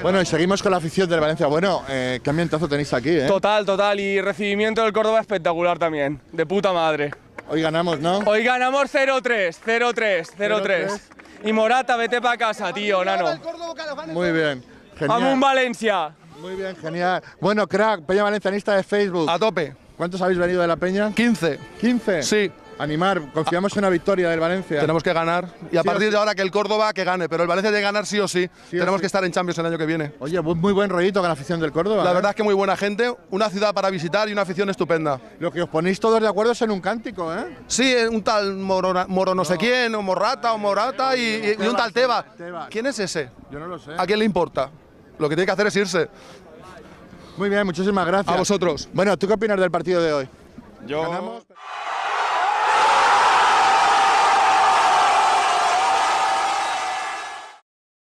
Bueno, y seguimos con la afición del Valencia. Bueno, qué ambientazo tenéis aquí, ¿eh? Total, total. Y recibimiento del Córdoba espectacular también. De puta madre. Hoy ganamos, ¿no? Hoy ganamos 0-3, 0-3, 0-3. Y Morata, vete para casa, tío, nano. Muy bien. Genial. ¡Vamos, Valencia! Muy bien, genial. Bueno, crack, Peña Valencianista de Facebook. A tope. ¿Cuántos habéis venido de la Peña? 15. ¿15? Sí. Animar, confiamos en una victoria del Valencia. Tenemos que ganar. Y a partir de ahora que el Córdoba que gane. Pero el Valencia tiene que ganar sí o sí. Tenemos que estar en Champions el año que viene. Oye, muy buen rollito con la afición del Córdoba. La verdad es que muy buena gente, una ciudad para visitar y una afición estupenda. Lo que os ponéis todos de acuerdo es en un cántico, ¿eh? Sí, un tal Moro no sé quién, o Morata y un tal Tebas. ¿Quién es ese? Yo no lo sé. ¿A quién le importa? Lo que tiene que hacer es irse. Muy bien, muchísimas gracias. A vosotros. Bueno, ¿tú qué opinas del partido de hoy? Yo… ¿Ganamos?